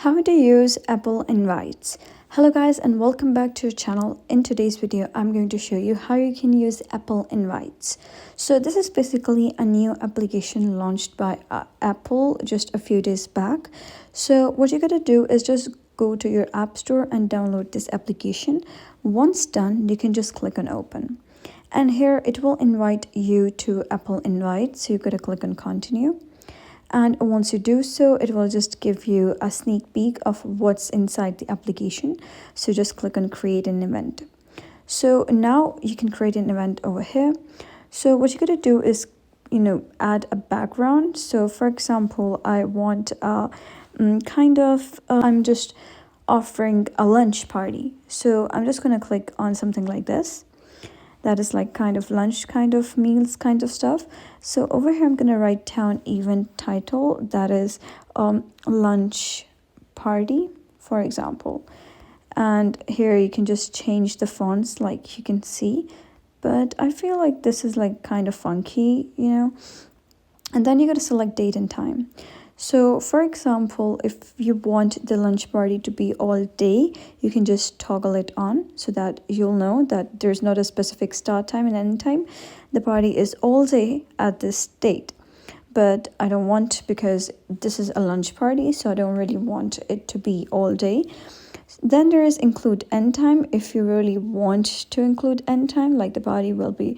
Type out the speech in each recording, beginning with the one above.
How to use Apple Invites. Hello guys and welcome back to your channel. In today's video I'm going to show you how you can use Apple Invites. So this is basically a new application launched by Apple just a few days back. So what you gotta do is just go to your app store and download this application. Once done, you can just click on open, and here it will invite you to Apple Invite. So you gotta click on continue. And once you do so, it will just give you a sneak peek of what's inside the application. So just click on create an event. So now you can create an event over here. So what you're going to do is, add a background. So for example, I want I'm just offering a lunch party. So I'm just going to click on something like this. That is like kind of lunch, kind of meals, kind of stuff. So over here, I'm going to write down event title. That is lunch party, for example. And here you can just change the fonts like you can see. But I feel like this is like kind of funky, And then you got to select date and time. So for example, if you want the lunch party to be all day, you can just toggle it on so that you'll know that there's not a specific start time and end time. The party is all day at this date. But I don't want, because this is a lunch party, so I don't really want it to be all day. Then there is include end time. If you really want to include end time, like the party will be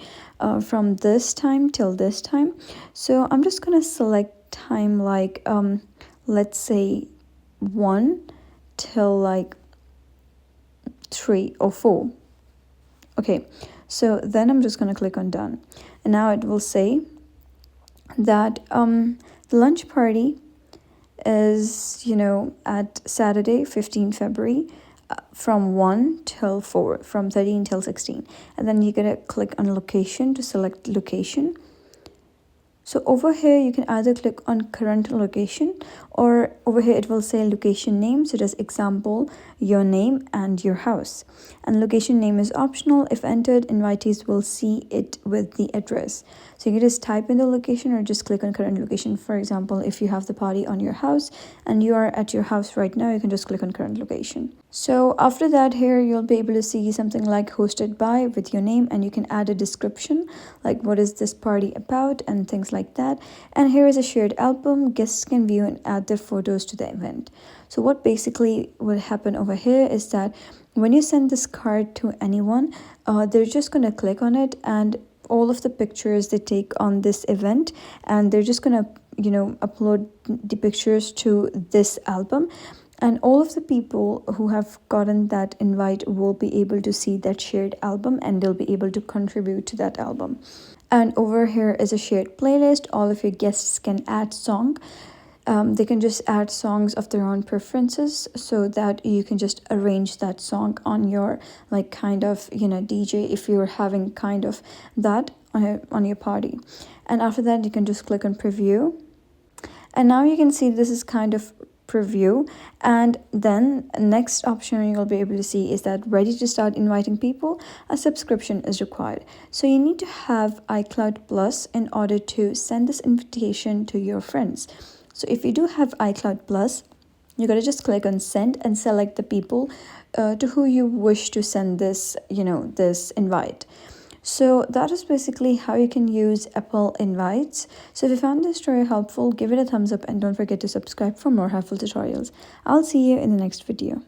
from this time till this time. So I'm just gonna select time like let's say 1 till like 3 or 4. Okay, so then I'm just going to click on done, and now it will say that the lunch party is at Saturday 15 February from 1 till 4, from 13 till 16, and then you're going to click on location to select location. So over here, you can either click on current location, or over here it will say location name. So just example, your name and your house. And location name is optional. If entered, invitees will see it with the address. So you can just type in the location or just click on current location. For example, if you have the party on your house and you are at your house right now, you can just click on current location. So after that, here you'll be able to see something like hosted by with your name, and you can add a description like what is this party about and things like that. And here is a shared album. Guests can view and add their photos to the event. So what basically will happen over here is that when you send this card to anyone, they're just going to click on it, and all of the pictures they take on this event, and they're just going to upload the pictures to this album. And all of the people who have gotten that invite will be able to see that shared album, and they'll be able to contribute to that album. And over here is a shared playlist. All of your guests can add song. They can just add songs of their own preferences, so that you can just arrange that song on your DJ if you're having kind of that on your party. And after that, you can just click on preview. And now you can see this is kind of preview, and then next option you'll be able to see is that ready to start inviting people, a subscription is required. So you need to have iCloud Plus in order to send this invitation to your friends. So if you do have iCloud Plus, you gotta just click on send and select the people to who you wish to send this this invite. So that is basically how you can use Apple Invites. So if you found this tutorial helpful, give it a thumbs up and don't forget to subscribe for more helpful tutorials. I'll see you in the next video.